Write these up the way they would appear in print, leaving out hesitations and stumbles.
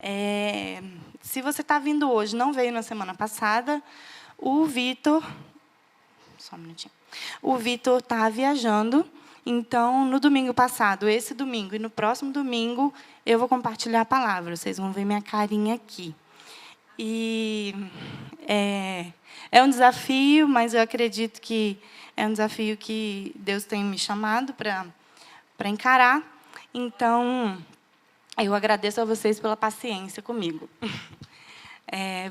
É, se você está vindo hoje, não veio na semana passada, o Vitor... Só um minutinho. O Vitor está viajando, então, no domingo passado, esse domingo e no próximo domingo, eu vou compartilhar a palavra. Vocês vão ver minha carinha aqui. E é um desafio, mas eu acredito que é um desafio que Deus tem me chamado para encarar. Então, eu agradeço a vocês pela paciência comigo.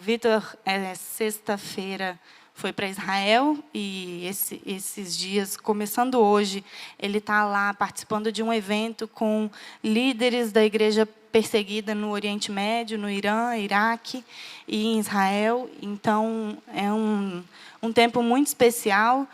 Vitor, sexta-feira, foi para Israel e esses dias, começando hoje, ele está lá participando de um evento com líderes da igreja perseguida no Oriente Médio, no Irã, Iraque e em Israel. Então, é um tempo muito especial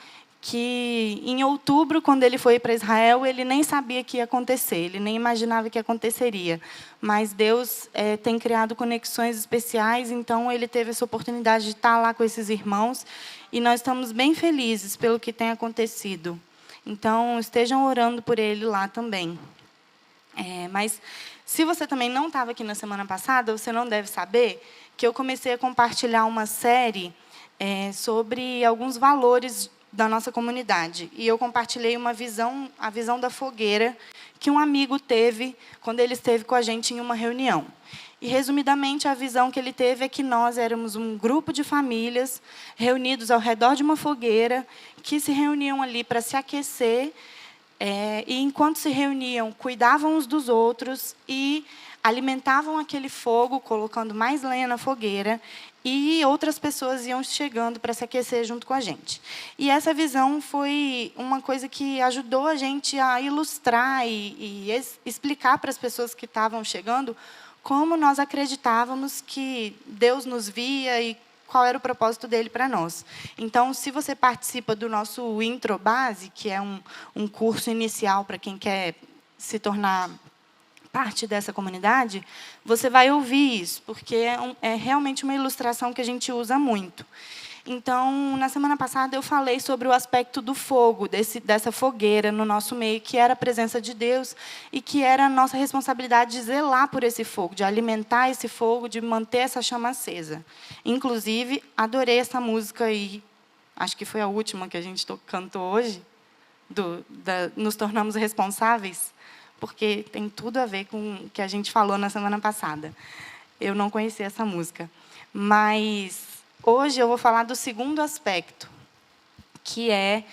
que, em outubro, quando ele foi para Israel, ele nem sabia que ia acontecer, ele nem imaginava que aconteceria. Mas Deus tem criado conexões especiais, então ele teve essa oportunidade de estar lá com esses irmãos, e nós estamos bem felizes pelo que tem acontecido. Então, estejam orando por ele lá também. Mas, se você também não estava aqui na semana passada, você não deve saber que eu comecei a compartilhar uma série sobre alguns valores da nossa comunidade. E eu compartilhei a visão da fogueira que um amigo teve quando ele esteve com a gente em uma reunião. E, resumidamente, a visão que ele teve é que nós éramos um grupo de famílias reunidos ao redor de uma fogueira, que se reuniam ali para se aquecer, e, enquanto se reuniam, cuidavam uns dos outros e alimentavam aquele fogo, colocando mais lenha na fogueira, e outras pessoas iam chegando para se aquecer junto com a gente. E essa visão foi uma coisa que ajudou a gente a ilustrar e explicar para as pessoas que estavam chegando como nós acreditávamos que Deus nos via e qual era o propósito dele para nós. Então, se você participa do nosso Intro Base, que é um curso inicial para quem quer se tornar parte dessa comunidade, você vai ouvir isso, porque é realmente uma ilustração que a gente usa muito. Então, na semana passada, eu falei sobre o aspecto do fogo, dessa fogueira no nosso meio, que era a presença de Deus e que era a nossa responsabilidade de zelar por esse fogo, de alimentar esse fogo, de manter essa chama acesa. Inclusive, adorei essa música aí, acho que foi a última que a gente cantou hoje, Nos Tornamos Responsáveis, porque tem tudo a ver com o que a gente falou na semana passada. Eu não conhecia essa música. Mas hoje eu vou falar do segundo aspecto, que é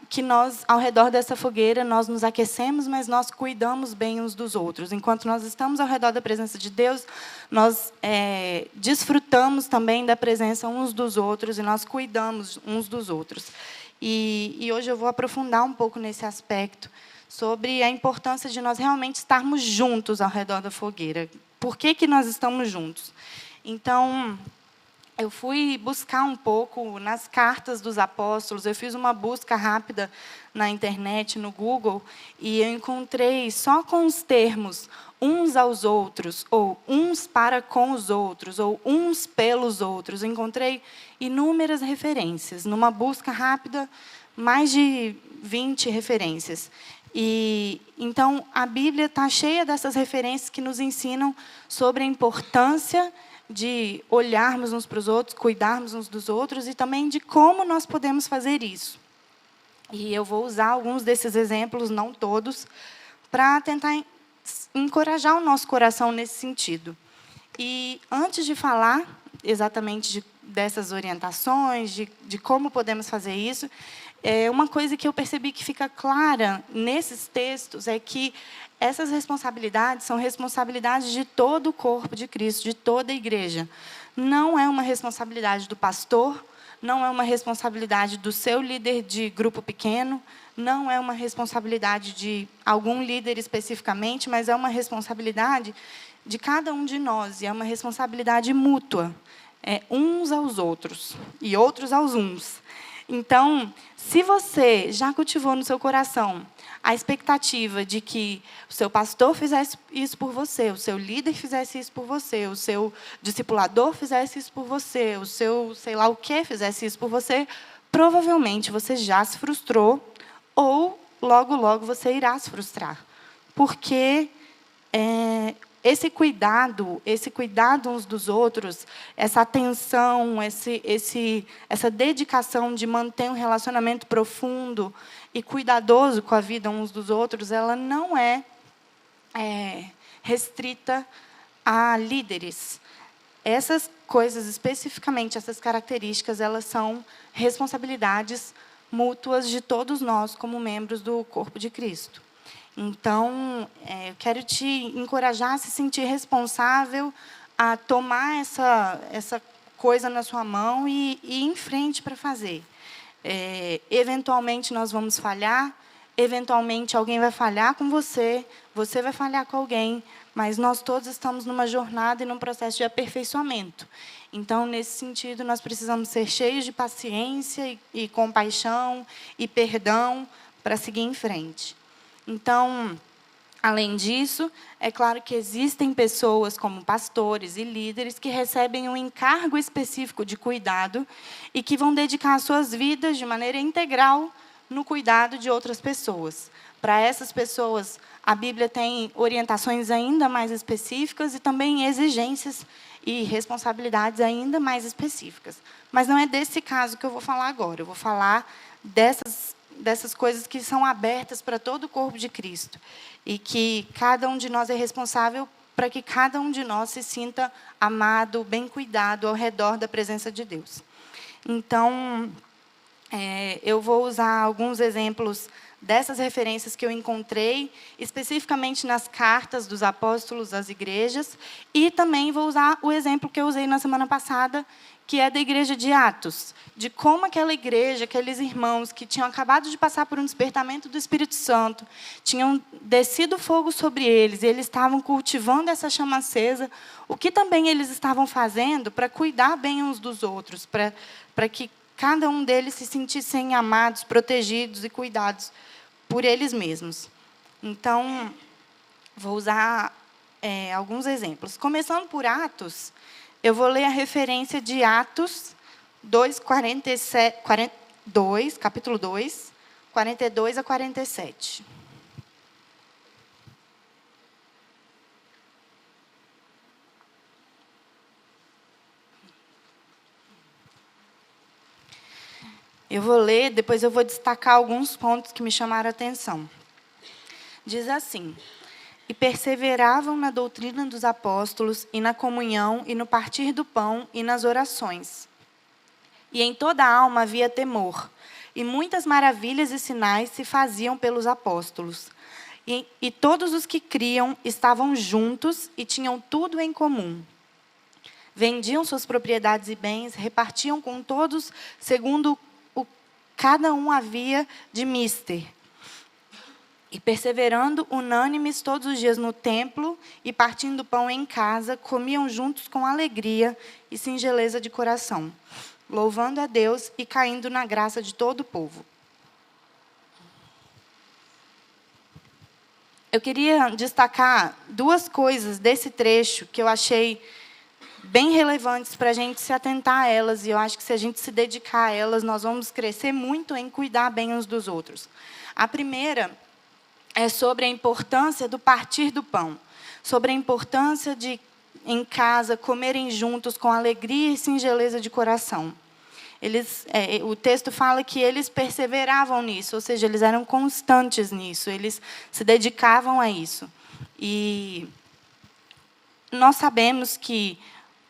que nós, ao redor dessa fogueira, nós nos aquecemos, mas nós cuidamos bem uns dos outros. Enquanto nós estamos ao redor da presença de Deus, nós desfrutamos também da presença uns dos outros e nós cuidamos uns dos outros. E hoje eu vou aprofundar um pouco nesse aspecto, sobre a importância de nós realmente estarmos juntos ao redor da fogueira. Por que nós estamos juntos? Então, eu fui buscar um pouco nas cartas dos apóstolos, eu fiz uma busca rápida na internet, no Google, e eu encontrei só com os termos uns aos outros, ou uns para com os outros, ou uns pelos outros. Eu encontrei inúmeras referências. Numa busca rápida, mais de 20 referências. E, então, a Bíblia está cheia dessas referências que nos ensinam sobre a importância de olharmos uns para os outros, cuidarmos uns dos outros, e também de como nós podemos fazer isso. E eu vou usar alguns desses exemplos, não todos, para tentar encorajar o nosso coração nesse sentido. E, antes de falar exatamente dessas orientações, de como podemos fazer isso, uma coisa que eu percebi que fica clara nesses textos é que essas responsabilidades são responsabilidades de todo o corpo de Cristo, de toda a igreja. Não é uma responsabilidade do pastor, não é uma responsabilidade do seu líder de grupo pequeno, não é uma responsabilidade de algum líder especificamente, mas é uma responsabilidade de cada um de nós, e é uma responsabilidade mútua, uns aos outros e outros aos uns. Então, se você já cultivou no seu coração a expectativa de que o seu pastor fizesse isso por você, o seu líder fizesse isso por você, o seu discipulador fizesse isso por você, o seu sei lá o que fizesse isso por você, provavelmente você já se frustrou ou logo, logo você irá se frustrar. Porque esse cuidado uns dos outros, essa atenção, essa dedicação de manter um relacionamento profundo e cuidadoso com a vida uns dos outros, ela não é restrita a líderes. Essas coisas, especificamente, essas características, elas são responsabilidades mútuas de todos nós, como membros do corpo de Cristo. Então, eu quero te encorajar a se sentir responsável, a tomar essa coisa na sua mão e ir em frente para fazer. Eventualmente, nós vamos falhar, eventualmente, alguém vai falhar com você, você vai falhar com alguém, mas nós todos estamos numa jornada e num processo de aperfeiçoamento. Então, nesse sentido, nós precisamos ser cheios de paciência e compaixão e perdão para seguir em frente. Então, além disso, é claro que existem pessoas como pastores e líderes que recebem um encargo específico de cuidado e que vão dedicar suas vidas de maneira integral no cuidado de outras pessoas. Para essas pessoas, a Bíblia tem orientações ainda mais específicas e também exigências e responsabilidades ainda mais específicas. Mas não é desse caso que eu vou falar agora. Eu vou falar dessas coisas que são abertas para todo o corpo de Cristo. E que cada um de nós é responsável para que cada um de nós se sinta amado, bem cuidado ao redor da presença de Deus. Então, eu vou usar alguns exemplos dessas referências que eu encontrei, especificamente nas cartas dos apóstolos às igrejas, e também vou usar o exemplo que eu usei na semana passada, que é da igreja de Atos, de como aquela igreja, aqueles irmãos que tinham acabado de passar por um despertamento do Espírito Santo, tinham descido fogo sobre eles, e eles estavam cultivando essa chama acesa, o que também eles estavam fazendo para cuidar bem uns dos outros, para que cada um deles se sentissem amados, protegidos e cuidados por eles mesmos. Então, vou usar alguns exemplos. Começando por Atos, eu vou ler a referência de Atos 2, capítulo 2, 42 a 47. Eu vou ler, depois eu vou destacar alguns pontos que me chamaram a atenção. Diz assim: e perseveravam na doutrina dos apóstolos, e na comunhão, e no partir do pão, e nas orações. E em toda a alma havia temor, e muitas maravilhas e sinais se faziam pelos apóstolos. E todos os que criam estavam juntos e tinham tudo em comum. Vendiam suas propriedades e bens, repartiam com todos, segundo cada um havia de mister. E perseverando unânimes todos os dias no templo e partindo pão em casa, comiam juntos com alegria e singeleza de coração, louvando a Deus e caindo na graça de todo o povo. Eu queria destacar duas coisas desse trecho que eu achei bem relevantes para a gente se atentar a elas, e eu acho que se a gente se dedicar a elas, nós vamos crescer muito em cuidar bem uns dos outros. A primeira é sobre a importância do partir do pão, sobre a importância de, em casa, comerem juntos com alegria e singeleza de coração. O texto fala que eles perseveravam nisso, ou seja, eles eram constantes nisso, eles se dedicavam a isso. E nós sabemos que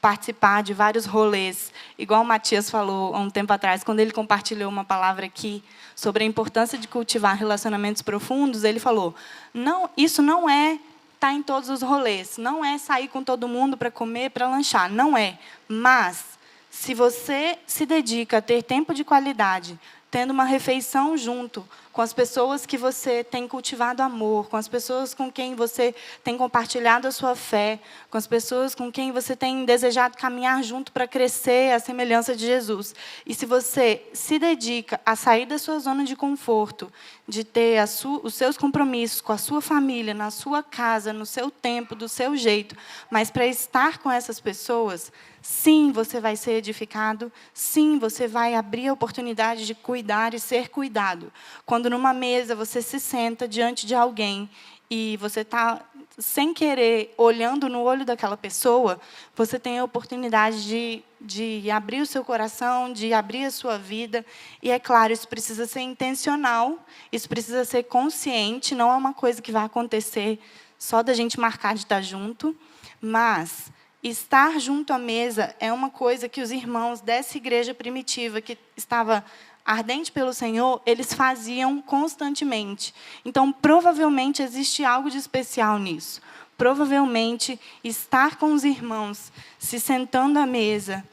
participar de vários rolês, igual o Matias falou há um tempo atrás, quando ele compartilhou uma palavra aqui sobre a importância de cultivar relacionamentos profundos, ele falou, não, isso não é estar em todos os rolês, não é sair com todo mundo para comer, para lanchar, não é. Mas, se você se dedica a ter tempo de qualidade, tendo uma refeição junto, com as pessoas que você tem cultivado amor, com as pessoas com quem você tem compartilhado a sua fé, com as pessoas com quem você tem desejado caminhar junto para crescer à semelhança de Jesus. E se você se dedica a sair da sua zona de conforto, de ter os seus compromissos com a sua família, na sua casa, no seu tempo, do seu jeito, mas para estar com essas pessoas, sim, você vai ser edificado, sim, você vai abrir a oportunidade de cuidar e ser cuidado. Quando numa mesa você se senta diante de alguém e você está sem querer, olhando no olho daquela pessoa, você tem a oportunidade de abrir o seu coração, de abrir a sua vida. E, é claro, isso precisa ser intencional, isso precisa ser consciente, não é uma coisa que vai acontecer só da gente marcar de estar junto, mas estar junto à mesa é uma coisa que os irmãos dessa igreja primitiva, que estava ardente pelo Senhor, eles faziam constantemente. Então, provavelmente, existe algo de especial nisso. Provavelmente, estar com os irmãos, se sentando à mesa,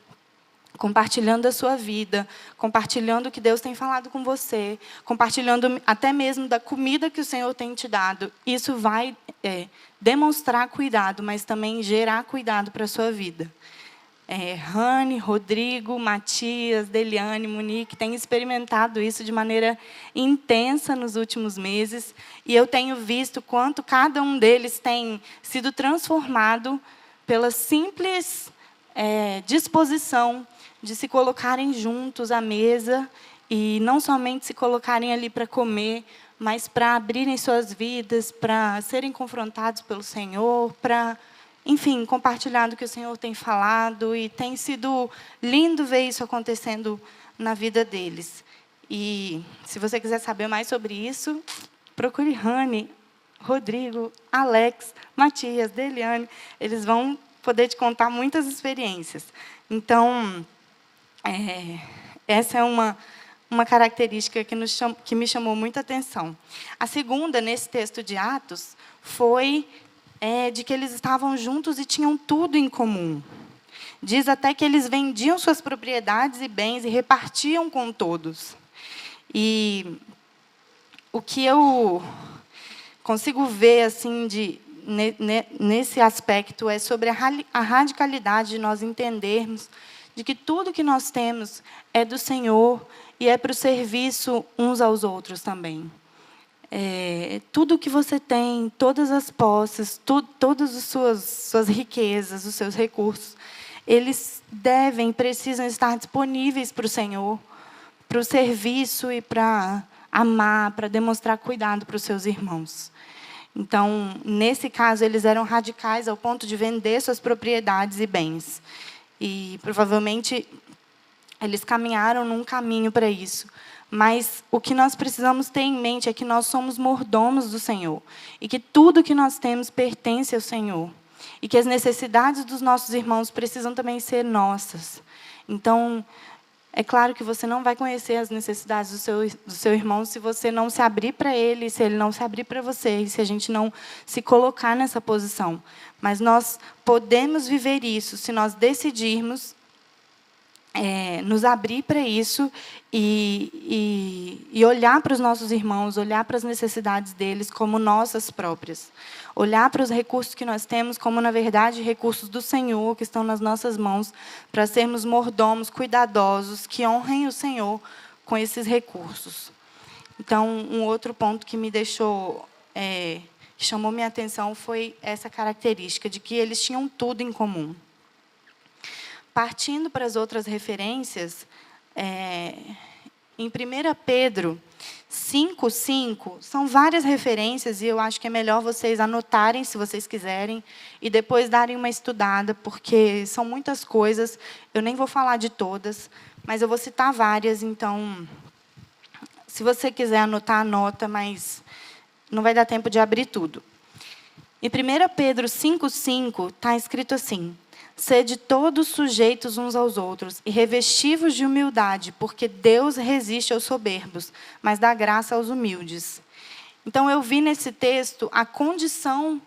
compartilhando a sua vida, compartilhando o que Deus tem falado com você, compartilhando até mesmo da comida que o Senhor tem te dado, isso vai demonstrar cuidado, mas também gerar cuidado para a sua vida. Rani, Rodrigo, Matias, Deliane, Monique têm experimentado isso de maneira intensa nos últimos meses, e eu tenho visto quanto cada um deles tem sido transformado pela simples disposição de se colocarem juntos à mesa, e não somente se colocarem ali para comer, mas para abrirem suas vidas, para serem confrontados pelo Senhor, para, enfim, compartilhar do que o Senhor tem falado, e tem sido lindo ver isso acontecendo na vida deles. E, se você quiser saber mais sobre isso, procure Rani, Rodrigo, Alex, Matias, Deliane, eles vão poder te contar muitas experiências. Então, essa é uma característica que me chamou muita atenção. A segunda, nesse texto de Atos, foi de que eles estavam juntos e tinham tudo em comum. Diz até que eles vendiam suas propriedades e bens e repartiam com todos. E o que eu consigo ver assim nesse aspecto é sobre a radicalidade de nós entendermos de que tudo que nós temos é do Senhor e é para o serviço uns aos outros também. Tudo que você tem, todas as posses, todas as suas riquezas, os seus recursos, eles precisam estar disponíveis para o Senhor, para o serviço e para amar, para demonstrar cuidado para os seus irmãos. Então, nesse caso, eles eram radicais ao ponto de vender suas propriedades e bens. E, provavelmente, eles caminharam num caminho para isso. Mas o que nós precisamos ter em mente é que nós somos mordomos do Senhor. E que tudo que nós temos pertence ao Senhor. E que as necessidades dos nossos irmãos precisam também ser nossas. Então, é claro que você não vai conhecer as necessidades do seu irmão se você não se abrir para ele, se ele não se abrir para você, e se a gente não se colocar nessa posição. Mas nós podemos viver isso se nós decidirmos nos abrir para isso e olhar para os nossos irmãos, olhar para as necessidades deles como nossas próprias. Olhar para os recursos que nós temos como, na verdade, recursos do Senhor, que estão nas nossas mãos, para sermos mordomos, cuidadosos, que honrem o Senhor com esses recursos. Então, um outro ponto que me deixou, que chamou minha atenção, foi essa característica de que eles tinham tudo em comum. Partindo para as outras referências, em 1 Pedro 5:5, são várias referências, e eu acho que é melhor vocês anotarem, se vocês quiserem, e depois darem uma estudada, porque são muitas coisas, eu nem vou falar de todas, mas eu vou citar várias, então, se você quiser anotar, anota, mas não vai dar tempo de abrir tudo. Em 1 Pedro 5:5, está escrito assim: sede todos sujeitos uns aos outros e revestivos de humildade, porque Deus resiste aos soberbos, mas dá graça aos humildes. Então, eu vi nesse texto a condição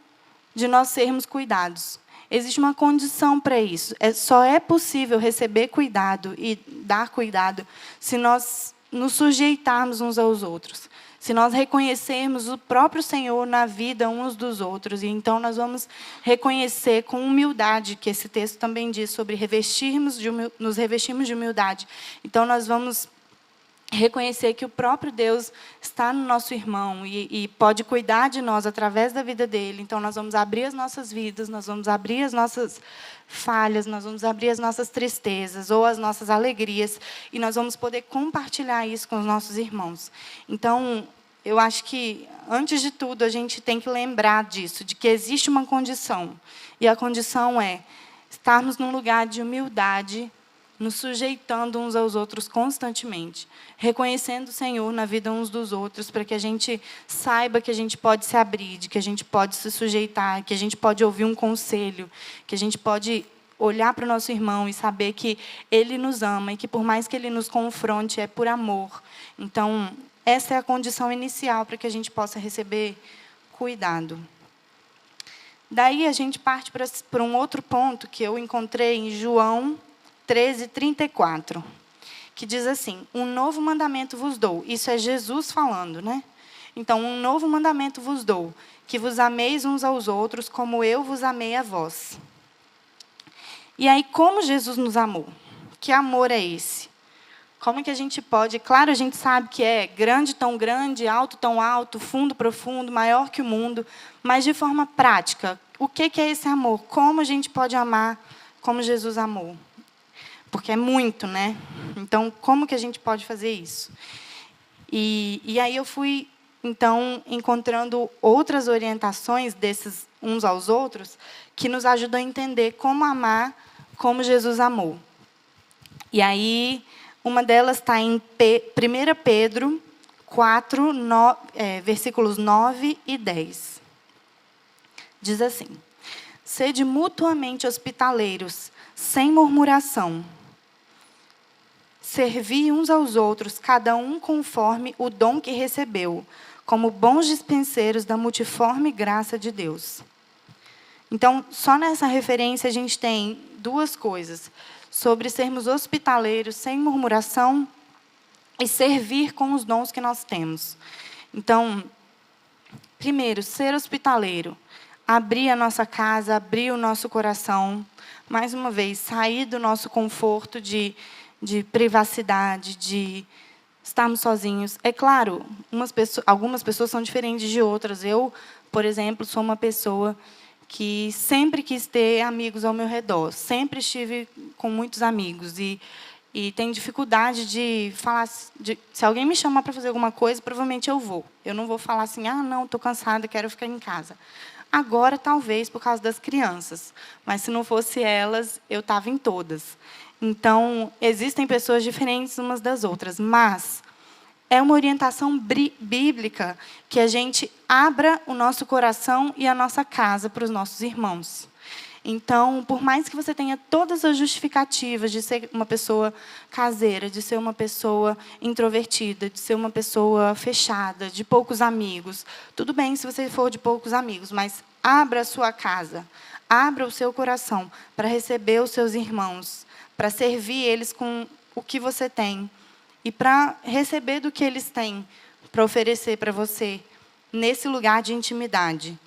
de nós sermos cuidados. Existe uma condição para isso. Só é possível receber cuidado e dar cuidado se nós nos sujeitarmos uns aos outros. Se nós reconhecermos o próprio Senhor na vida uns dos outros, e então nós vamos reconhecer com humildade, que esse texto também diz sobre nos revestirmos de humildade. Então nós vamos reconhecer que o próprio Deus está no nosso irmão e pode cuidar de nós através da vida dele. Então nós vamos abrir as nossas vidas, nós vamos abrir as nossas falhas, nós vamos abrir as nossas tristezas ou as nossas alegrias, e nós vamos poder compartilhar isso com os nossos irmãos. Então, eu acho que, antes de tudo, a gente tem que lembrar disso, de que existe uma condição. E a condição é estarmos num lugar de humildade, nos sujeitando uns aos outros constantemente, reconhecendo o Senhor na vida uns dos outros, para que a gente saiba que a gente pode se abrir, de que a gente pode se sujeitar, que a gente pode ouvir um conselho, que a gente pode olhar para o nosso irmão e saber que ele nos ama e que, por mais que ele nos confronte, é por amor. Então, essa é a condição inicial para que a gente possa receber cuidado. Daí, a gente parte para um outro ponto que eu encontrei em João 13:34, que diz assim: um novo mandamento vos dou. Isso é Jesus falando, né? Então, um novo mandamento vos dou, que vos ameis uns aos outros, como eu vos amei a vós. E aí, como Jesus nos amou? Que amor é esse? Como que a gente pode... Claro, a gente sabe que é grande, tão grande, alto, tão alto, fundo, profundo, maior que o mundo, mas de forma prática, o que é esse amor? Como a gente pode amar como Jesus amou? Porque é muito, né? Então, como que a gente pode fazer isso? E aí eu fui, então, encontrando outras orientações desses uns aos outros que nos ajudam a entender como amar como Jesus amou. E aí, uma delas está em 1 Pedro 4, versículos 9 e 10. Diz assim: sede mutuamente hospitaleiros, sem murmuração. Servi uns aos outros, cada um conforme o dom que recebeu, como bons dispenseiros da multiforme graça de Deus. Então, só nessa referência a gente tem duas coisas: sobre sermos hospitaleiros, sem murmuração, e servir com os dons que nós temos. Então, primeiro, ser hospitaleiro, abrir a nossa casa, abrir o nosso coração, mais uma vez, sair do nosso conforto de privacidade, de estarmos sozinhos. É claro, algumas pessoas são diferentes de outras. Eu, por exemplo, sou uma pessoa que sempre quis ter amigos ao meu redor. Sempre estive com muitos amigos. E tenho dificuldade de falar... se alguém me chamar para fazer alguma coisa, provavelmente eu vou. Eu não vou falar assim, não, estou cansada, quero ficar em casa. Agora, talvez, por causa das crianças. Mas, se não fosse elas, eu estava em todas. Então, existem pessoas diferentes umas das outras, mas é uma orientação bíblica que a gente abra o nosso coração e a nossa casa para os nossos irmãos. Então, por mais que você tenha todas as justificativas de ser uma pessoa caseira, de ser uma pessoa introvertida, de ser uma pessoa fechada, de poucos amigos, tudo bem se você for de poucos amigos, mas abra a sua casa, abra o seu coração para receber os seus irmãos, para servir eles com o que você tem e para receber do que eles têm para oferecer para você nesse lugar de intimidade.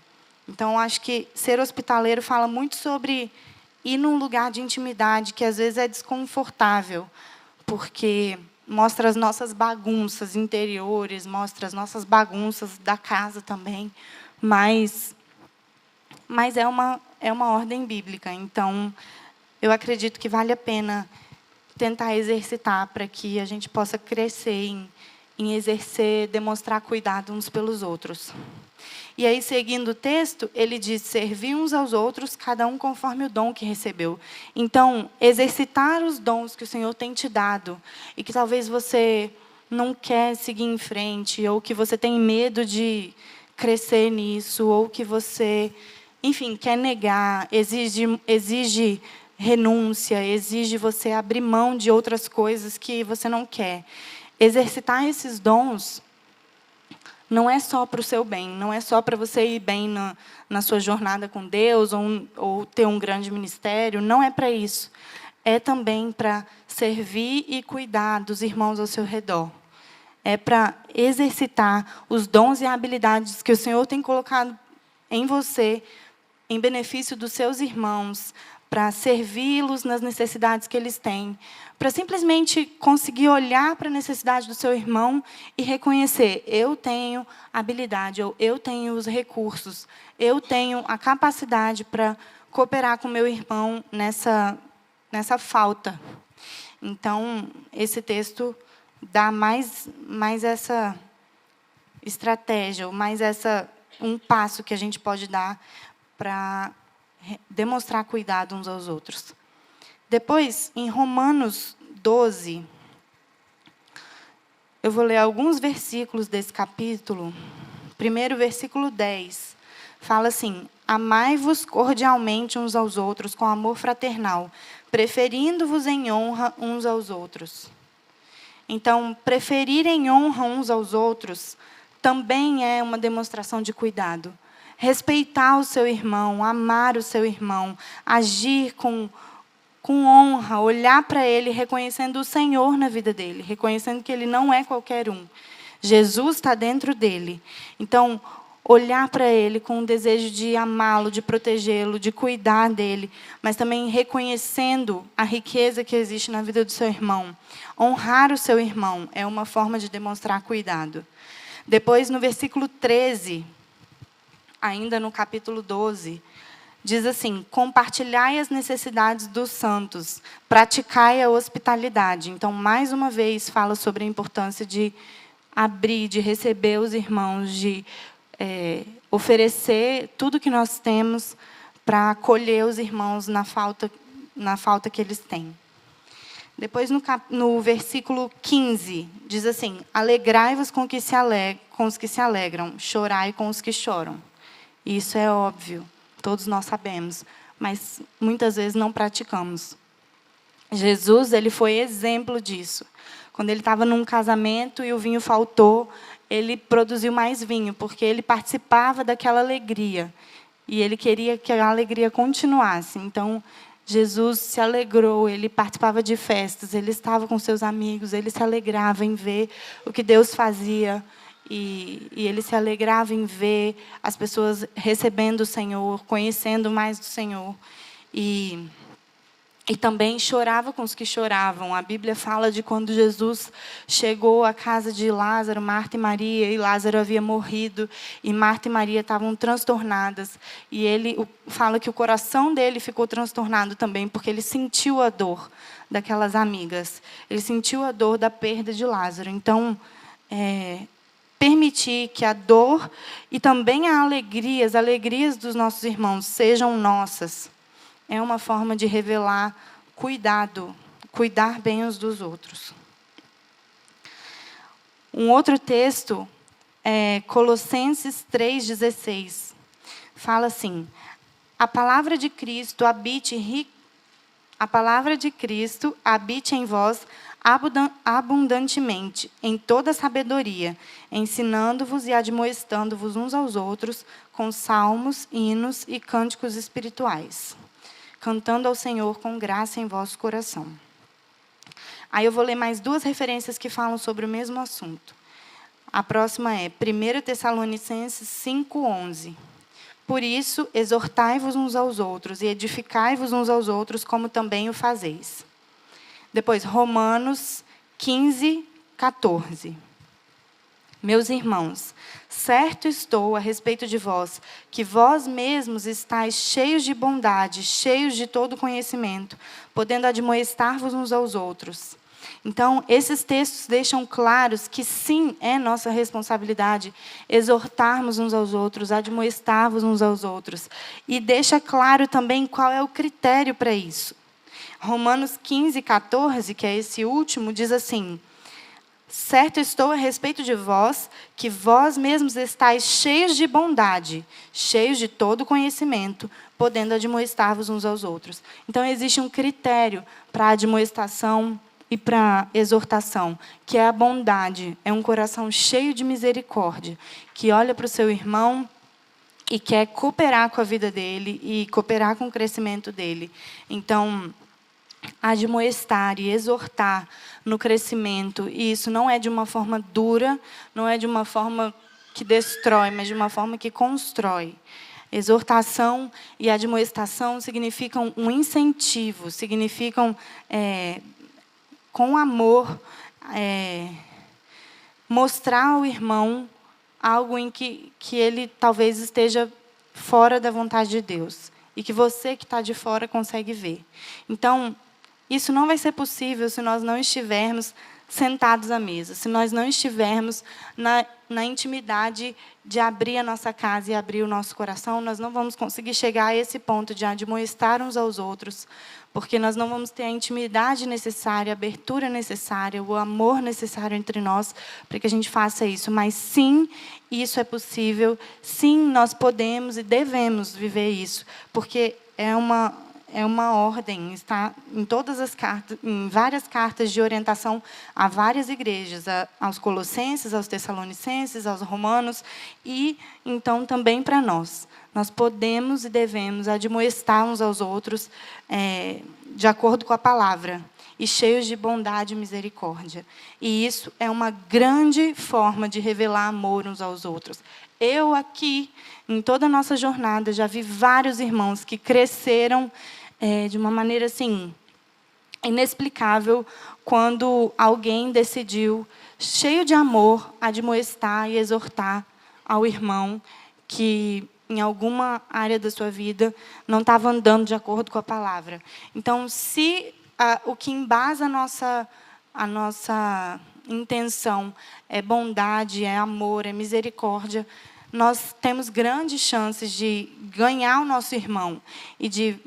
Então, acho que ser hospitaleiro fala muito sobre ir num lugar de intimidade que, às vezes, é desconfortável, porque mostra as nossas bagunças interiores, mostra as nossas bagunças da casa também, mas é uma ordem bíblica. Então, eu acredito que vale a pena tentar exercitar para que a gente possa crescer em exercer, demonstrar cuidado uns pelos outros. E aí, seguindo o texto, ele diz: servir uns aos outros, cada um conforme o dom que recebeu. Então, exercitar os dons que o Senhor tem te dado, e que talvez você não quer seguir em frente, ou que você tem medo de crescer nisso, ou que você, enfim, quer negar, exige renúncia, exige você abrir mão de outras coisas que você não quer. Exercitar esses dons não é só para o seu bem, não é só para você ir bem na sua jornada com Deus ou ter um grande ministério, não é para isso. É também para servir e cuidar dos irmãos ao seu redor. É para exercitar os dons e habilidades que o Senhor tem colocado em você, em benefício dos seus irmãos, para servi-los nas necessidades que eles têm, para simplesmente conseguir olhar para a necessidade do seu irmão e reconhecer: eu tenho habilidade, eu tenho os recursos, eu tenho a capacidade para cooperar com meu irmão nessa falta. Então, esse texto dá mais estratégia, mais um passo que a gente pode dar para demonstrar cuidado uns aos outros. Depois, em Romanos 12, eu vou ler alguns versículos desse capítulo. Primeiro, versículo 10, fala assim: amai-vos cordialmente uns aos outros com amor fraternal, preferindo-vos em honra uns aos outros. Então, preferir em honra uns aos outros também é uma demonstração de cuidado. Respeitar o seu irmão, amar o seu irmão, agir com honra, olhar para ele, reconhecendo o Senhor na vida dele, reconhecendo que ele não é qualquer um. Jesus está dentro dele. Então, olhar para ele com o desejo de amá-lo, de protegê-lo, de cuidar dele, mas também reconhecendo a riqueza que existe na vida do seu irmão. Honrar o seu irmão é uma forma de demonstrar cuidado. Depois, no versículo 13, ainda no capítulo 12, diz assim: compartilhai as necessidades dos santos, praticai a hospitalidade. Então, mais uma vez, fala sobre a importância de abrir, de receber os irmãos, de oferecer tudo que nós temos para acolher os irmãos na falta que eles têm. Depois, no versículo 15, diz assim: alegrai-vos com os que se alegram, chorai com os que choram. Isso é óbvio, todos nós sabemos, mas muitas vezes não praticamos. Jesus, ele foi exemplo disso. Quando ele estava num casamento e o vinho faltou, ele produziu mais vinho, porque ele participava daquela alegria. E ele queria que a alegria continuasse. Então, Jesus se alegrou, ele participava de festas, ele estava com seus amigos, ele se alegrava em ver o que Deus fazia. E ele se alegrava em ver as pessoas recebendo o Senhor, conhecendo mais do Senhor. E também chorava com os que choravam. A Bíblia fala de quando Jesus chegou à casa de Lázaro, Marta e Maria, e Lázaro havia morrido, e Marta e Maria estavam transtornadas. E ele fala que o coração dele ficou transtornado também, porque ele sentiu a dor daquelas amigas. Ele sentiu a dor da perda de Lázaro. Então, permitir que a dor e também as alegrias dos nossos irmãos sejam nossas, é uma forma de revelar cuidado, cuidar bem uns dos outros. Um outro texto é Colossenses 3,16. Fala assim: a palavra de Cristo habite em vós abundantemente, em toda sabedoria, ensinando-vos e admoestando-vos uns aos outros com salmos, hinos e cânticos espirituais, cantando ao Senhor com graça em vosso coração. Aí eu vou ler mais duas referências que falam sobre o mesmo assunto. A próxima é 1 Tessalonicenses 5:11. Por isso, exortai-vos uns aos outros e edificai-vos uns aos outros, como também o fazeis. Depois, Romanos 15:14. Meus irmãos, certo estou a respeito de vós, que vós mesmos estáis cheios de bondade, cheios de todo conhecimento, podendo admoestar-vos uns aos outros. Então, esses textos deixam claros que sim, é nossa responsabilidade exortarmos uns aos outros, admoestar-vos uns aos outros. E deixa claro também qual é o critério para isso. Romanos 15:14, que é esse último, diz assim: certo estou a respeito de vós, que vós mesmos estáis cheios de bondade, cheios de todo conhecimento, podendo admoestar-vos uns aos outros. Então, existe um critério para a admoestação e para a exortação, que é a bondade. É um coração cheio de misericórdia, que olha para o seu irmão e quer cooperar com a vida dele e cooperar com o crescimento dele. Então, admoestar e exortar no crescimento, e isso não é de uma forma dura, não é de uma forma que destrói, mas de uma forma que constrói. Exortação e admoestação significam um incentivo, significam, com amor, mostrar ao irmão algo em que ele talvez esteja fora da vontade de Deus, e que você que está de fora consegue ver. Então, isso não vai ser possível se nós não estivermos sentados à mesa, se nós não estivermos na intimidade de abrir a nossa casa e abrir o nosso coração, nós não vamos conseguir chegar a esse ponto de admoestar uns aos outros, porque nós não vamos ter a intimidade necessária, a abertura necessária, o amor necessário entre nós para que a gente faça isso. Mas, sim, isso é possível, sim, nós podemos e devemos viver isso, porque é uma ordem, está em todas as cartas, em várias cartas de orientação a várias igrejas, aos Colossenses, aos Tessalonicenses, aos Romanos, e então também para nós. Nós podemos e devemos admoestar uns aos outros de acordo com a palavra, e cheios de bondade e misericórdia. E isso é uma grande forma de revelar amor uns aos outros. Eu aqui, em toda a nossa jornada, já vi vários irmãos que cresceram de uma maneira assim inexplicável quando alguém decidiu, cheio de amor, admoestar e exortar ao irmão que em alguma área da sua vida não estava andando de acordo com a palavra. Então, se o que embasa a nossa intenção é bondade, é amor, é misericórdia, nós temos grandes chances de ganhar o nosso irmão e de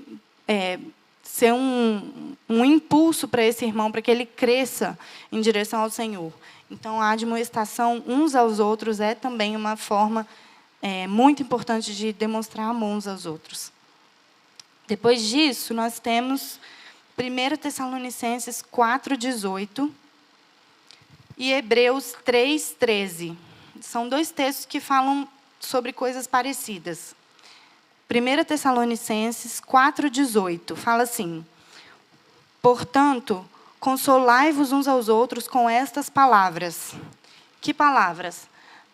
ser um impulso para esse irmão, para que ele cresça em direção ao Senhor. Então, a admoestação uns aos outros é também uma forma muito importante de demonstrar amor uns aos outros. Depois disso, nós temos 1 Tessalonicenses 4:18 e Hebreus 3:13. São dois textos que falam sobre coisas parecidas. 1 Tessalonicenses 4:18 fala assim: portanto, consolai-vos uns aos outros com estas palavras. Que palavras?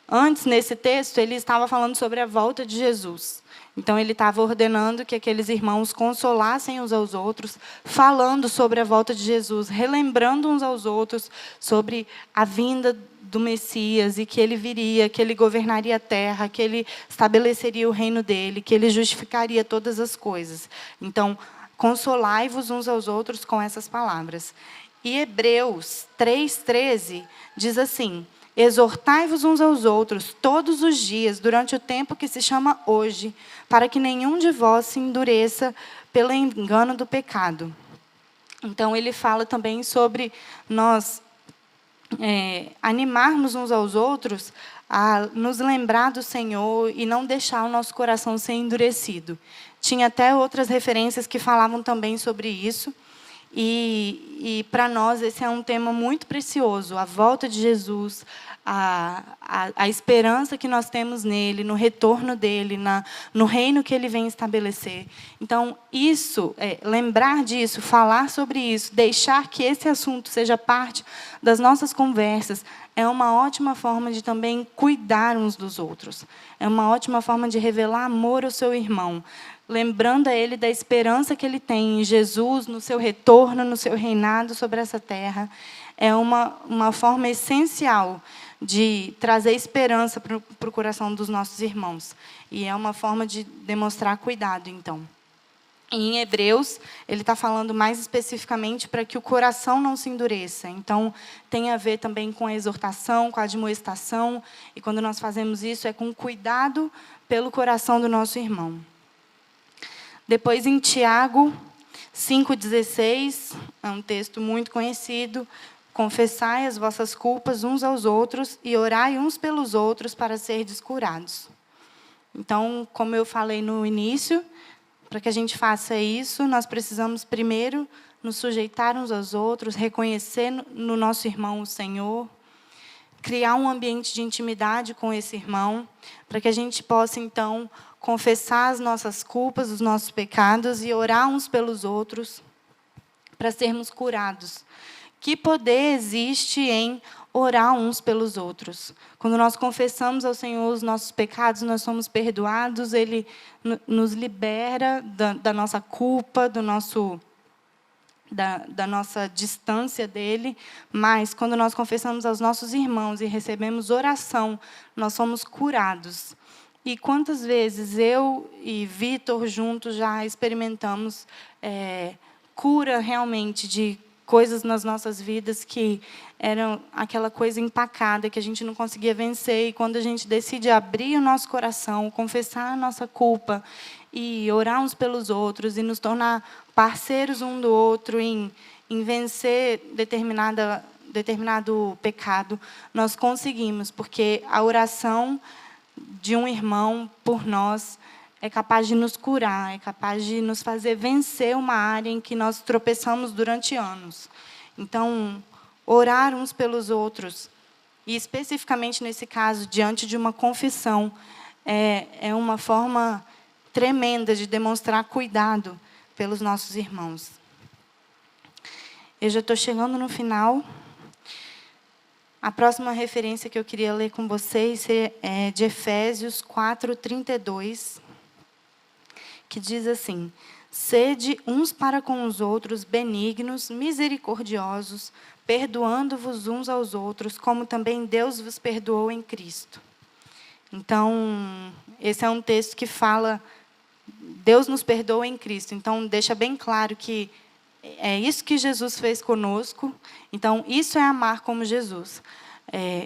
Antes, nesse texto, ele estava falando sobre a volta de Jesus. Então, ele estava ordenando que aqueles irmãos consolassem uns aos outros, falando sobre a volta de Jesus, relembrando uns aos outros sobre a vinda do Messias e que ele viria, que ele governaria a terra, que ele estabeleceria o reino dele, que ele justificaria todas as coisas. Então, consolai-vos uns aos outros com essas palavras. E Hebreus 3:13 diz assim: exortai-vos uns aos outros todos os dias, durante o tempo que se chama hoje, para que nenhum de vós se endureça pelo engano do pecado. Então, ele fala também sobre nós animarmos uns aos outros a nos lembrar do Senhor e não deixar o nosso coração ser endurecido. Tinha até outras referências que falavam também sobre isso. E para nós esse é um tema muito precioso, a volta de Jesus, a esperança que nós temos nele, no retorno dele, no reino que ele vem estabelecer. Então, isso, lembrar disso, falar sobre isso, deixar que esse assunto seja parte das nossas conversas, é uma ótima forma de também cuidar uns dos outros. É uma ótima forma de revelar amor ao seu irmão, lembrando a ele da esperança que ele tem em Jesus, no seu retorno, no seu reinado sobre essa terra. É uma forma essencial de trazer esperança para o coração dos nossos irmãos. E é uma forma de demonstrar cuidado, então. E em Hebreus, ele está falando mais especificamente para que o coração não se endureça. Então, tem a ver também com a exortação, com a admoestação. E quando nós fazemos isso, é com cuidado pelo coração do nosso irmão. Depois, em Tiago 5,16, é um texto muito conhecido: confessai as vossas culpas uns aos outros e orai uns pelos outros para serdes curados. Então, como eu falei no início, para que a gente faça isso, nós precisamos primeiro nos sujeitar uns aos outros, reconhecer no nosso irmão o Senhor, criar um ambiente de intimidade com esse irmão, para que a gente possa, então, confessar as nossas culpas, os nossos pecados e orar uns pelos outros para sermos curados. Que poder existe em orar uns pelos outros? Quando nós confessamos ao Senhor os nossos pecados, nós somos perdoados, Ele nos libera da nossa culpa, da nossa distância dEle. Mas, quando nós confessamos aos nossos irmãos e recebemos oração, nós somos curados. E quantas vezes eu e Vitor juntos já experimentamos cura realmente de coisas nas nossas vidas que eram aquela coisa empacada, que a gente não conseguia vencer. E quando a gente decide abrir o nosso coração, confessar a nossa culpa e orar uns pelos outros e nos tornar parceiros um do outro em vencer determinado pecado, nós conseguimos, porque a oração de um irmão por nós é capaz de nos curar, é capaz de nos fazer vencer uma área em que nós tropeçamos durante anos. Então, orar uns pelos outros, e especificamente nesse caso, diante de uma confissão, é uma forma tremenda de demonstrar cuidado pelos nossos irmãos. Eu já estou chegando no final. A próxima referência que eu queria ler com vocês é de Efésios 4:32, que diz assim: sede uns para com os outros benignos, misericordiosos, perdoando-vos uns aos outros, como também Deus vos perdoou em Cristo. Então, esse é um texto que fala, Deus nos perdoa em Cristo. Então, deixa bem claro que é isso que Jesus fez conosco. Então, isso é amar como Jesus.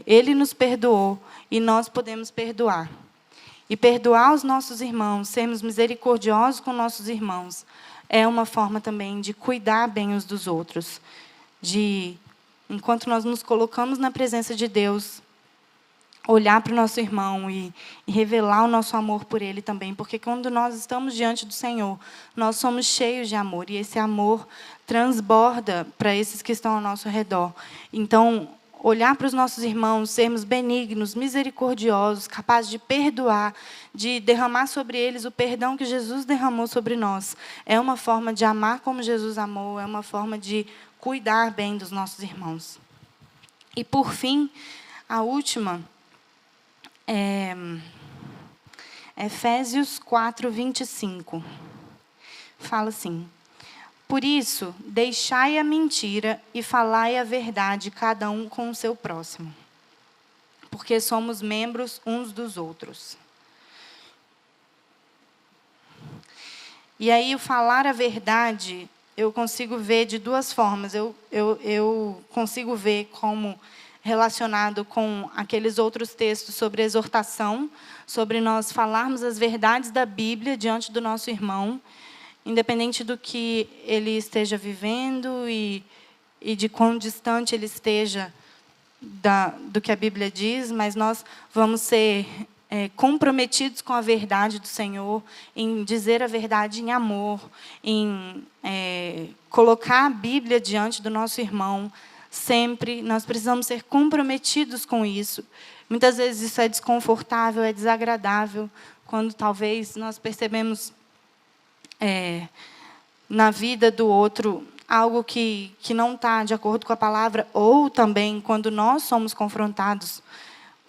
Ele nos perdoou e nós podemos perdoar. E perdoar os nossos irmãos, sermos misericordiosos com nossos irmãos, é uma forma também de cuidar bem uns dos outros. Enquanto nós nos colocamos na presença de Deus, olhar para o nosso irmão e revelar o nosso amor por ele também. Porque quando nós estamos diante do Senhor, nós somos cheios de amor. E esse amor transborda para esses que estão ao nosso redor. Então, olhar para os nossos irmãos, sermos benignos, misericordiosos, capazes de perdoar, de derramar sobre eles o perdão que Jesus derramou sobre nós, é uma forma de amar como Jesus amou, é uma forma de cuidar bem dos nossos irmãos. E, por fim, a última é Efésios 4:25. Fala assim: por isso, deixai a mentira e falai a verdade, cada um com o seu próximo, porque somos membros uns dos outros. E aí, o falar a verdade, eu consigo ver de duas formas. Eu consigo ver como relacionado com aqueles outros textos sobre exortação, sobre nós falarmos as verdades da Bíblia diante do nosso irmão, independente do que ele esteja vivendo e de quão distante ele esteja do que a Bíblia diz, mas nós vamos ser comprometidos com a verdade do Senhor, em dizer a verdade em amor, em colocar a Bíblia diante do nosso irmão. Sempre nós precisamos ser comprometidos com isso. Muitas vezes isso é desconfortável, é desagradável, quando talvez nós percebemos na vida do outro algo que não está de acordo com a palavra, ou também quando nós somos confrontados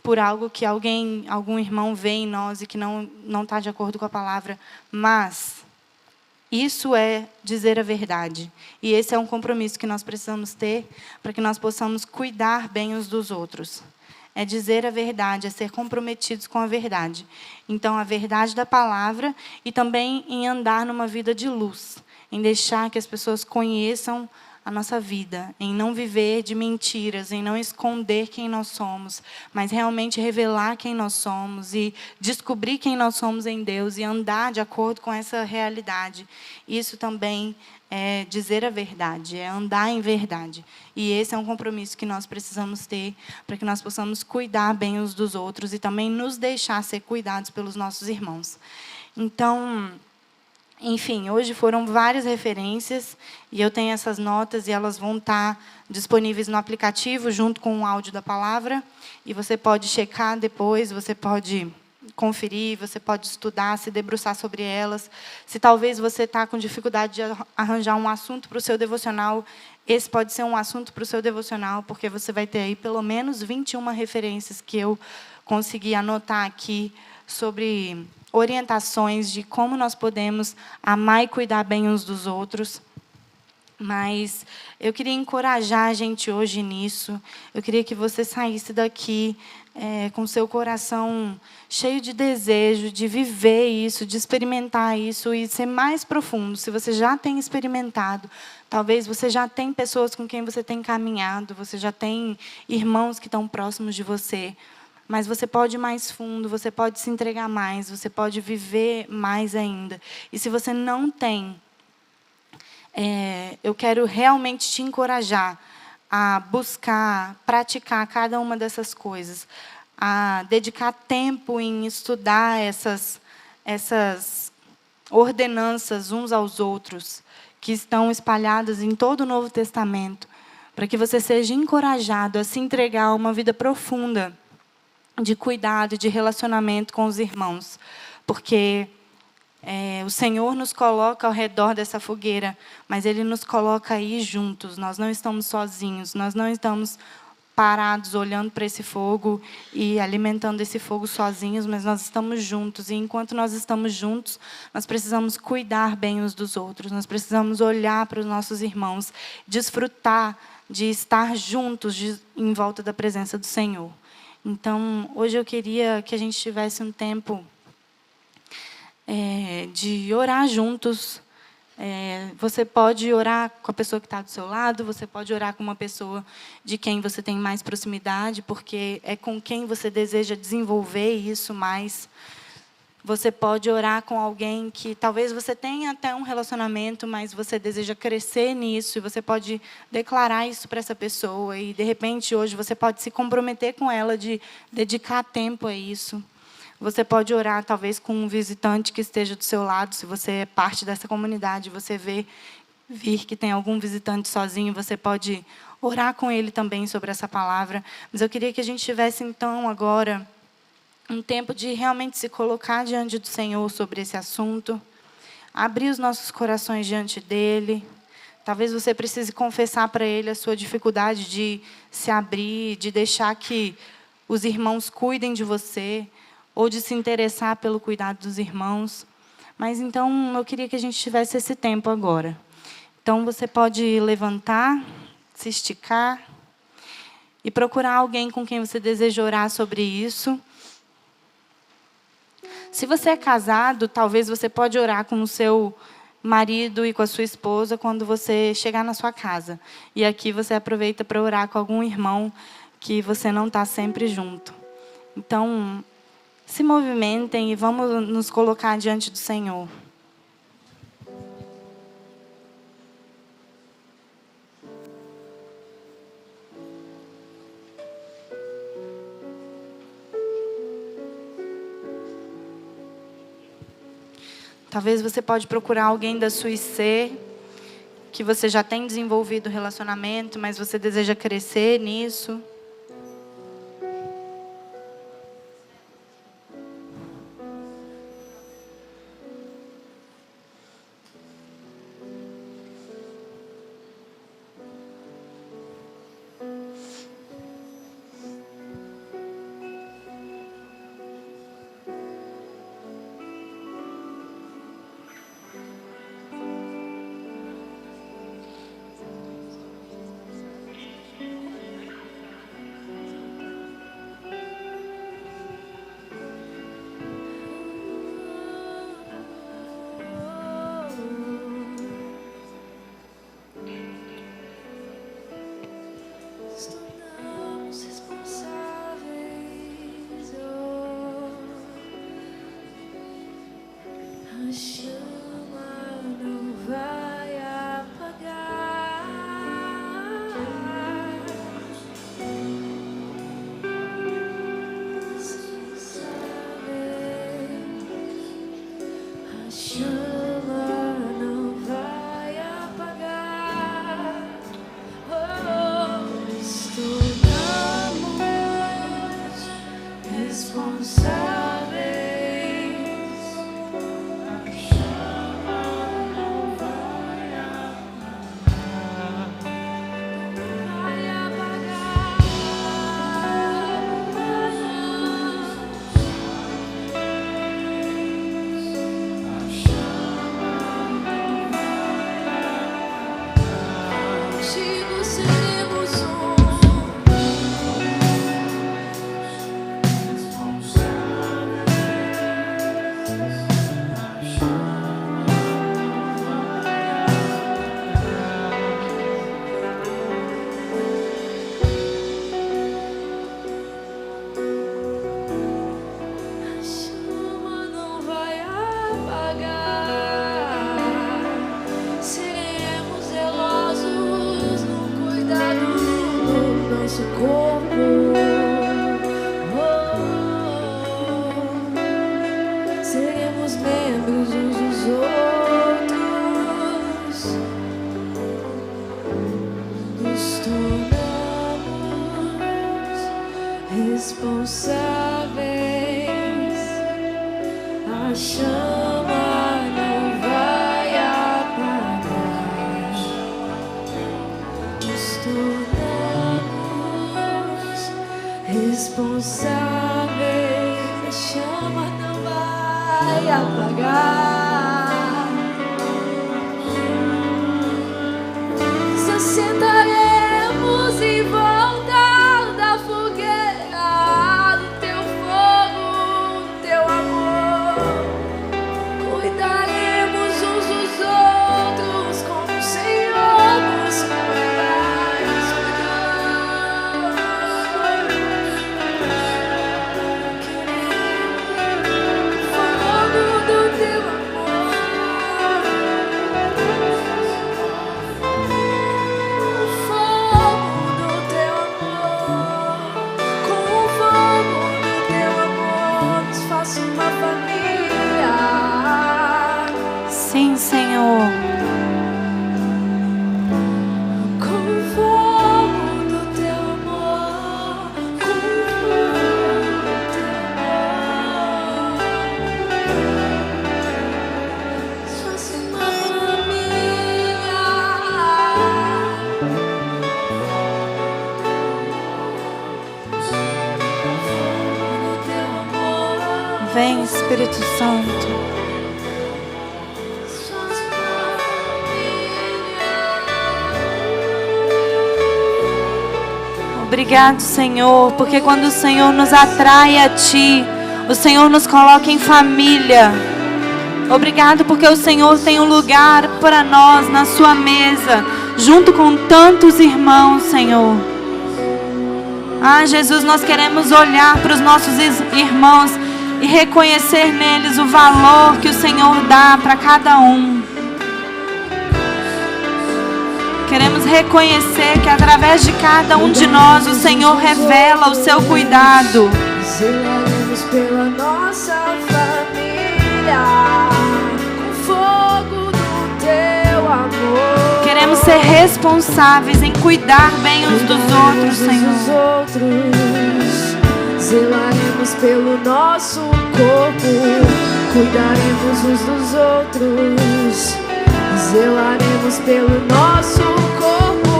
por algo que algum irmão vê em nós e que não está de acordo com a palavra. Mas isso é dizer a verdade. E esse é um compromisso que nós precisamos ter para que nós possamos cuidar bem uns dos outros. É dizer a verdade, é ser comprometidos com a verdade. Então, a verdade da palavra e também em andar numa vida de luz, em deixar que as pessoas conheçam a nossa vida, em não viver de mentiras, em não esconder quem nós somos, mas realmente revelar quem nós somos e descobrir quem nós somos em Deus e andar de acordo com essa realidade. Isso também é dizer a verdade, é andar em verdade. E esse é um compromisso que nós precisamos ter para que nós possamos cuidar bem uns dos outros e também nos deixar ser cuidados pelos nossos irmãos. Então, enfim, hoje foram várias referências e eu tenho essas notas e elas vão estar disponíveis no aplicativo junto com o áudio da palavra. E você pode checar depois, você pode conferir, você pode estudar, se debruçar sobre elas. Se talvez você está com dificuldade de arranjar um assunto para o seu devocional, esse pode ser um assunto para o seu devocional, porque você vai ter aí pelo menos 21 referências que eu consegui anotar aqui sobre orientações de como nós podemos amar e cuidar bem uns dos outros. Mas eu queria encorajar a gente hoje nisso. Eu queria que você saísse daqui com seu coração cheio de desejo de viver isso, de experimentar isso e ser mais profundo. Se você já tem experimentado, talvez você já tem pessoas com quem você tem caminhado, você já tem irmãos que estão próximos de você. Mas você pode ir mais fundo, você pode se entregar mais, você pode viver mais ainda. E se você não tem, eu quero realmente te encorajar a buscar, praticar cada uma dessas coisas, a dedicar tempo em estudar essas ordenanças uns aos outros, que estão espalhadas em todo o Novo Testamento, para que você seja encorajado a se entregar a uma vida profunda de cuidado, de relacionamento com os irmãos, porque o Senhor nos coloca ao redor dessa fogueira, mas Ele nos coloca aí juntos. Nós não estamos sozinhos, nós não estamos parados olhando para esse fogo e alimentando esse fogo sozinhos, mas nós estamos juntos. E enquanto nós estamos juntos, nós precisamos cuidar bem uns dos outros, nós precisamos olhar para os nossos irmãos, desfrutar de estar juntos em volta da presença do Senhor. Então, hoje eu queria que a gente tivesse um tempo de orar juntos. Você pode orar com a pessoa que está do seu lado, você pode orar com uma pessoa de quem você tem mais proximidade, porque é com quem você deseja desenvolver isso mais. Você pode orar com alguém que talvez você tenha até um relacionamento, mas você deseja crescer nisso, e você pode declarar isso para essa pessoa, e de repente hoje você pode se comprometer com ela de dedicar tempo a isso. Você pode orar, talvez, com um visitante que esteja do seu lado. Se você é parte dessa comunidade, você vir que tem algum visitante sozinho, você pode orar com ele também sobre essa palavra. Mas eu queria que a gente tivesse, então, agora, um tempo de realmente se colocar diante do Senhor sobre esse assunto, abrir os nossos corações diante dEle. Talvez você precise confessar para Ele a sua dificuldade de se abrir, de deixar que os irmãos cuidem de você, ou de se interessar pelo cuidado dos irmãos. Mas, então, eu queria que a gente tivesse esse tempo agora. Então, você pode levantar, se esticar e procurar alguém com quem você deseja orar sobre isso. Se você é casado, talvez você pode orar com o seu marido e com a sua esposa quando você chegar na sua casa. E aqui você aproveita para orar com algum irmão que você não está sempre junto. Então, se movimentem e vamos nos colocar diante do Senhor. Talvez você pode procurar alguém da sua IC, que você já tem desenvolvido relacionamento, mas você deseja crescer nisso. nosso corpo. Seremos membros uns dos outros. Nos tornamos responsáveis. A chama não vai apagar. Nos tornamos responsáveis. A chama não vai apagar. Se assentaremos em volta da fogueira do teu fogo, do teu amor. Cuidaremos uns dos outros como o Senhor nos cuidas. Fogo do teu amor, fogo do teu amor, com o fogo do teu amor, nos faça uma família. Sim, Senhor. Com o fogo do teu amor, com o fogo do teu amor, faça uma família. Com o fogo do teu amor, Vem, Espírito Santo. faça uma família. Obrigado, Senhor, porque quando o Senhor nos atrai a Ti, o Senhor nos coloca em família. Obrigado porque o Senhor tem um lugar para nós na Sua mesa, junto com tantos irmãos, Senhor. Ah, Jesus, nós queremos olhar para os nossos irmãos e reconhecer neles o valor que o Senhor dá para cada um. Queremos reconhecer que através de cada um de nós o Senhor revela o seu cuidado. Zelaremos pela nossa família, com fogo do teu amor. Queremos ser responsáveis em cuidar bem uns dos outros, Senhor. Zelaremos pelo nosso corpo, cuidaremos uns dos outros. Zelaremos pelo nosso corpo,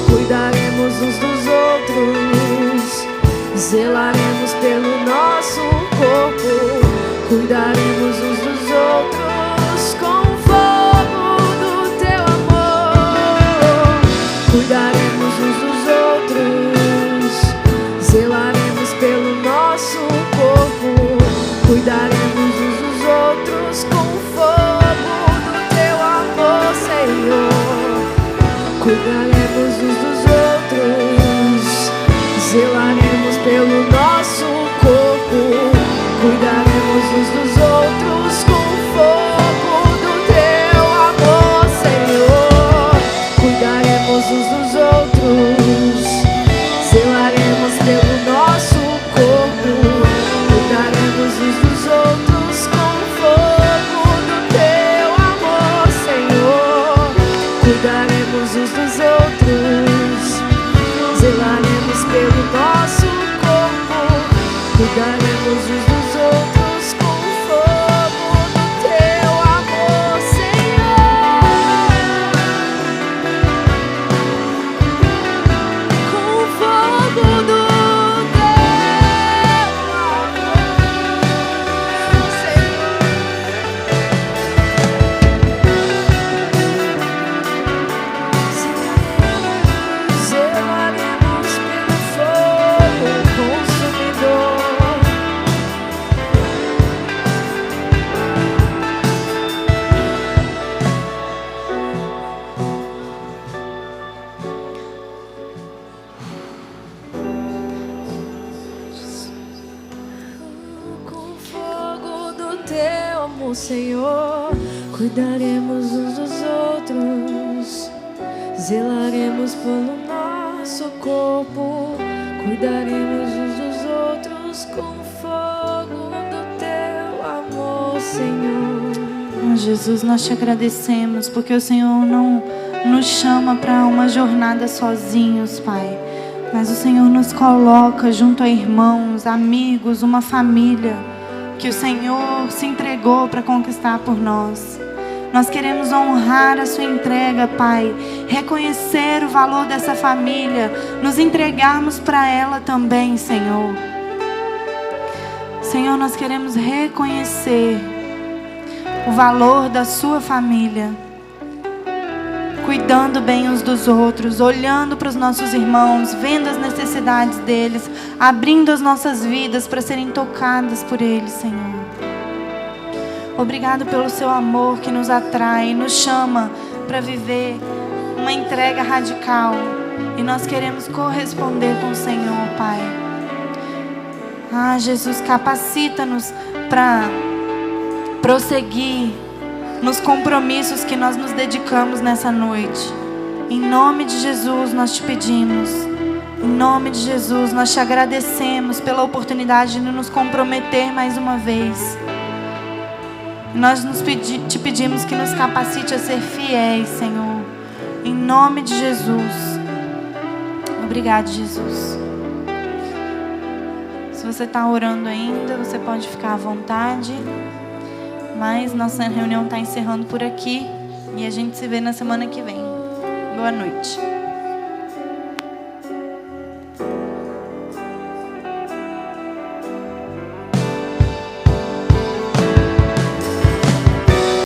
cuidaremos uns dos outros. Zelaremos pelo nosso corpo, cuidaremos uns dos outros. Com o fogo do teu amor, cuidaremos uns dos outros. Zelaremos pelo nosso corpo, cuidaremos uns dos outros. Com o fogo do teu amor, Senhor, cuidaremos uns dos outros. Zelaremos pelo nosso corpo, cuidaremos uns dos outros. Com o fogo do teu amor, Senhor, cuidaremos uns dos outros. Zelaremos pelo nosso corpo, cuidaremos uns dos outros. Com o fogo do teu amor, Senhor, cuidaremos uns dos outros. Zelaremos pelo nosso corpo, cuidaremos uns dos outros. Com o fogo do teu amor, Senhor, com o fogo do teu amor, Senhor. Zelaremos pelo fogo consumidor. Com o fogo do teu amor, Senhor, cuidaremos uns dos outros. Zelaremos pelo nosso nosso corpo, cuidaremos uns dos outros com o fogo do teu amor, Senhor. Jesus, nós te agradecemos porque o Senhor não nos chama para uma jornada sozinhos, Pai, mas o Senhor nos coloca junto a irmãos, amigos, uma família que o Senhor se entregou para conquistar por nós. Nós queremos honrar a sua entrega, Pai, reconhecer o valor dessa família, nos entregarmos para ela também, Senhor. Senhor, nós queremos reconhecer o valor da sua família, cuidando bem uns dos outros, olhando para os nossos irmãos, vendo as necessidades deles, abrindo as nossas vidas para serem tocadas por eles, Senhor. Obrigado pelo seu amor que nos atrai, nos chama para viver uma entrega radical. E nós queremos corresponder com o Senhor, Pai. Jesus, capacita-nos para prosseguir nos compromissos que nós nos dedicamos nessa noite. Em nome de Jesus nós te pedimos. Em nome de Jesus nós te agradecemos pela oportunidade de nos comprometer mais uma vez. Nós te pedimos que nos capacite a ser fiéis, Senhor. Em nome de Jesus. Obrigado, Jesus. Se você está orando ainda, você pode ficar à vontade. Mas nossa reunião está encerrando por aqui. E a gente se vê na semana que vem. Boa noite.